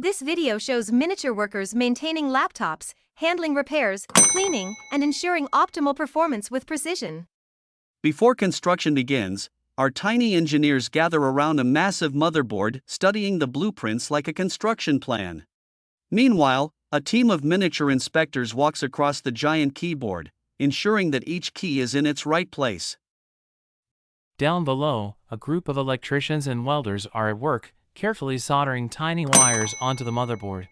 This video shows miniature workers maintaining laptops, handling repairs, cleaning, and ensuring optimal performance with precision. Before construction begins, our tiny engineers gather around a massive motherboard, studying the blueprints like a construction plan. Meanwhile, a team of miniature inspectors walks across the giant keyboard, ensuring that each key is in its right place. Down below, a group of electricians and welders are at work, carefully soldering tiny wires onto the motherboard.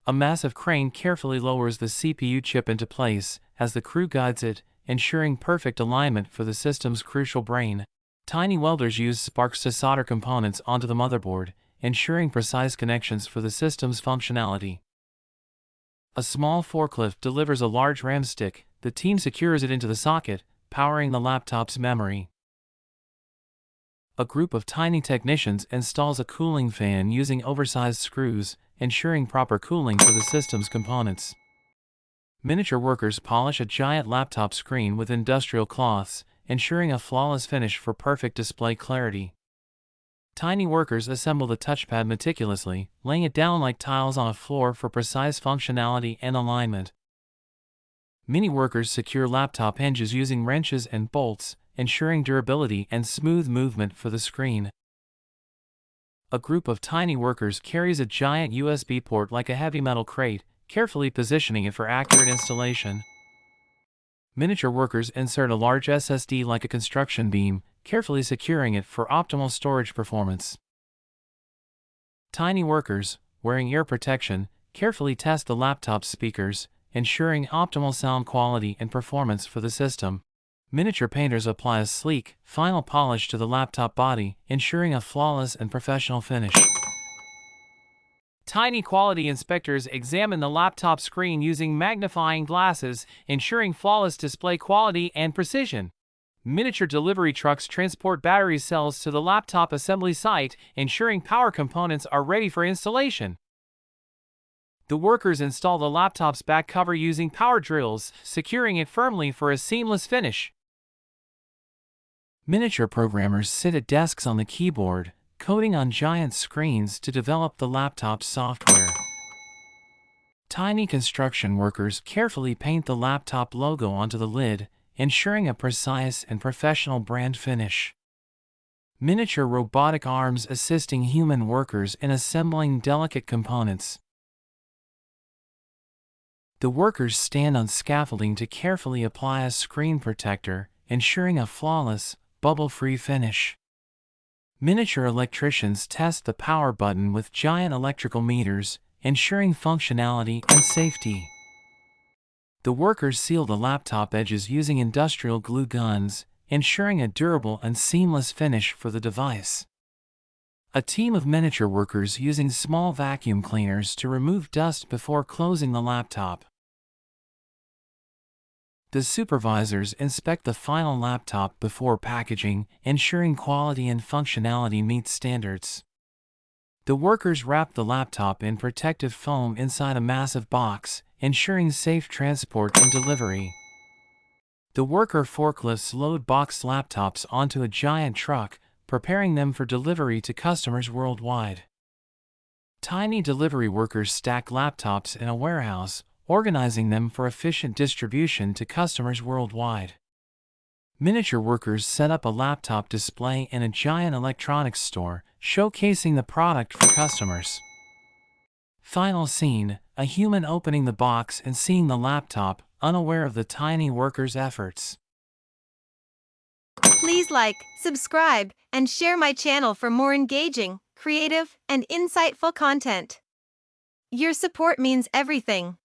A massive crane carefully lowers the CPU chip into place as the crew guides it, ensuring perfect alignment for the system's crucial brain. Tiny welders use sparks to solder components onto the motherboard, ensuring precise connections for the system's functionality. A small forklift delivers a large RAM stick. The team secures it into the socket, powering the laptop's memory. A group of tiny technicians installs a cooling fan using oversized screws, ensuring proper cooling for the system's components. Miniature workers polish a giant laptop screen with industrial cloths, ensuring a flawless finish for perfect display clarity. Tiny workers assemble the touchpad meticulously, laying it down like tiles on a floor for precise functionality and alignment. Mini workers secure laptop hinges using wrenches and bolts, ensuring durability and smooth movement for the screen. A group of tiny workers carries a giant USB port like a heavy metal crate, carefully positioning it for accurate installation. Miniature workers insert a large SSD like a construction beam, carefully securing it for optimal storage performance. Tiny workers, wearing ear protection, carefully test the laptop's speakers, ensuring optimal sound quality and performance for the system. Miniature painters apply a sleek, final polish to the laptop body, ensuring a flawless and professional finish. Tiny quality inspectors examine the laptop screen using magnifying glasses, ensuring flawless display quality and precision. Miniature delivery trucks transport battery cells to the laptop assembly site, ensuring power components are ready for installation. The workers install the laptop's back cover using power drills, securing it firmly for a seamless finish. Miniature programmers sit at desks on the keyboard, coding on giant screens to develop the laptop's software. Tiny construction workers carefully paint the laptop logo onto the lid, ensuring a precise and professional brand finish. Miniature robotic arms assisting human workers in assembling delicate components. The workers stand on scaffolding to carefully apply a screen protector, ensuring a flawless, bubble-free finish. Miniature electricians test the power button with giant electrical meters, ensuring functionality and safety. The workers seal the laptop edges using industrial glue guns, ensuring a durable and seamless finish for the device. A team of miniature workers using small vacuum cleaners to remove dust before closing the laptop. The supervisors inspect the final laptop before packaging, ensuring quality and functionality meet standards. The workers wrap the laptop in protective foam inside a massive box, ensuring safe transport and delivery. The worker forklifts load boxed laptops onto a giant truck, preparing them for delivery to customers worldwide. Tiny delivery workers stack laptops in a warehouse, organizing them for efficient distribution to customers worldwide. Miniature workers set up a laptop display in a giant electronics store, showcasing the product for customers. Final scene, a human opening the box and seeing the laptop, unaware of the tiny workers' efforts. Please like, subscribe, and share my channel for more engaging, creative, and insightful content. Your support means everything.